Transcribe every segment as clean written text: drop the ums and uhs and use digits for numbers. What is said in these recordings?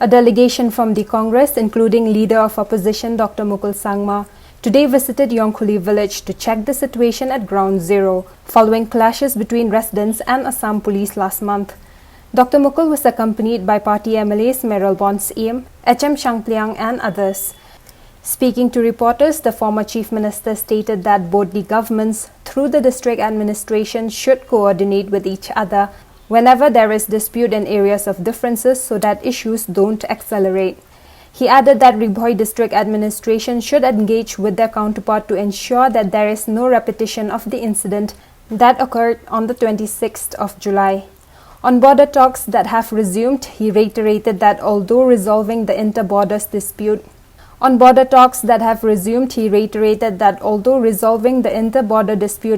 A delegation from the Congress, including Leader of Opposition Dr. Mukul Sangma, today visited Iongkhuli village to check the situation at Ground Zero, following clashes between residents and Assam Police last month. Dr. Mukul was accompanied by party MLAs Meral Bonsiem, HM Shangpliang and others. Speaking to reporters, the former Chief Minister stated that both the governments, through the district administration, should coordinate with each other whenever there is dispute in areas of differences so that issues don't accelerate. He added that Ribhoi district administration should engage with their counterpart to ensure that there is no repetition of the incident that occurred on the 26th of July. On border talks that have resumed, he reiterated that although resolving the inter-borders dispute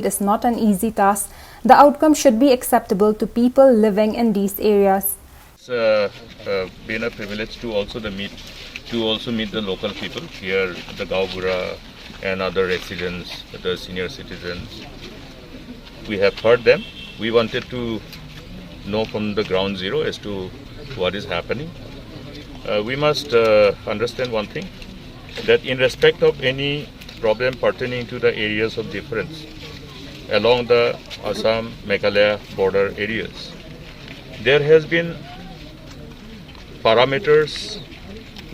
is not an easy task, the outcome should be acceptable to people living in these areas. It's been a privilege to also meet the local people here, the Gaubura and other residents, the senior citizens. We have heard them. We wanted to know from the ground zero as to what is happening. We must understand one thing, that in respect of any problem pertaining to the areas of difference along the Assam Meghalaya border areas, there has been parameters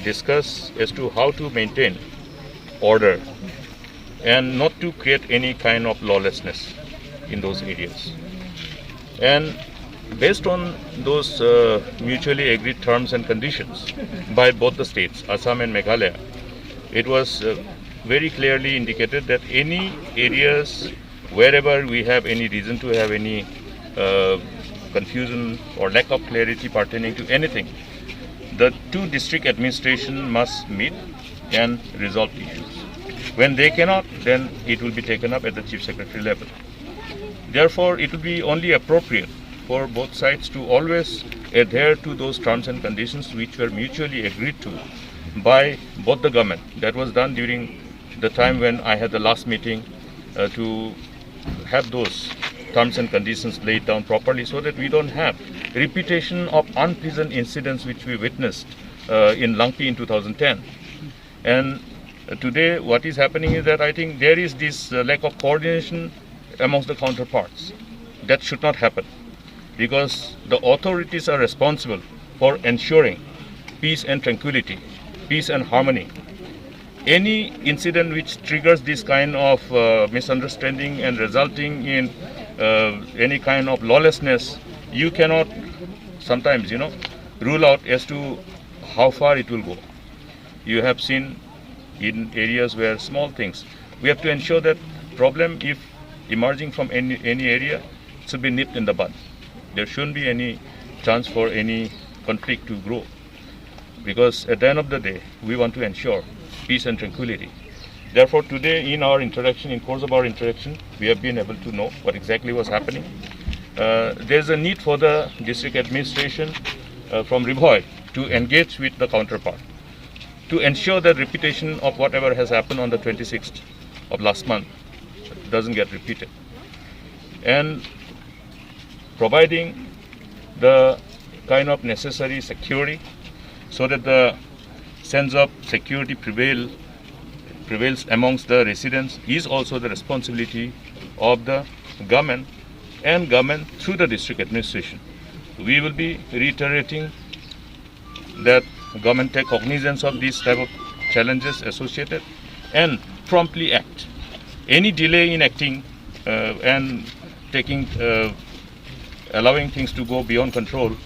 discussed as to how to maintain order and not to create any kind of lawlessness in those areas. And based on those mutually agreed terms and conditions by both the states, Assam and Meghalaya, it was very clearly indicated that any areas wherever we have any reason to have any confusion or lack of clarity pertaining to anything, the two district administration must meet and resolve issues. When they cannot, then it will be taken up at the Chief Secretary level. Therefore, it will be only appropriate for both sides to always adhere to those terms and conditions which were mutually agreed to by both the government. That was done during the time when I had the last meeting to have those terms and conditions laid down properly so that we don't have repetition of unpleasant incidents which we witnessed in Langpi in 2010. And today what is happening is that I think there is this lack of coordination amongst the counterparts. That should not happen, because the authorities are responsible for ensuring peace and tranquility, peace and harmony. Any incident which triggers this kind of misunderstanding and resulting in any kind of lawlessness, you cannot sometimes, rule out as to how far it will go. You have seen in areas where small things, we have to ensure that problem, if emerging from any area, should be nipped in the bud. There shouldn't be any chance for any conflict to grow, because at the end of the day, we want to ensure peace and tranquility. Therefore, today in course of our interaction, we have been able to know what exactly was happening. There's a need for the district administration from Ribhoi to engage with the counterpart to ensure that repetition of whatever has happened on the 26th of last month doesn't get repeated. And providing the kind of necessary security so that the sense of security prevails amongst the residents is also the responsibility of the government and government through the district administration. We will be reiterating that government take cognizance of these type of challenges associated and promptly act. Any delay in acting and allowing things to go beyond control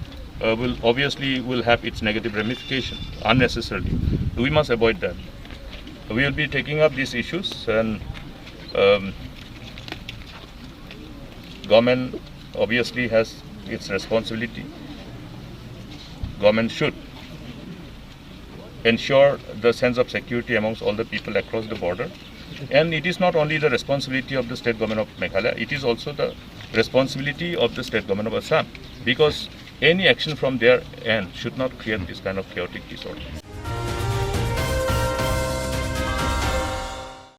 will have its negative ramification unnecessarily. We must avoid that. We will be taking up these issues, and government obviously has its responsibility. Government should ensure the sense of security amongst all the people across the border. And it is not only the responsibility of the state government of Meghalaya, it is also the responsibility of the state government of Assam, because any action from their end should not create this kind of chaotic disorder.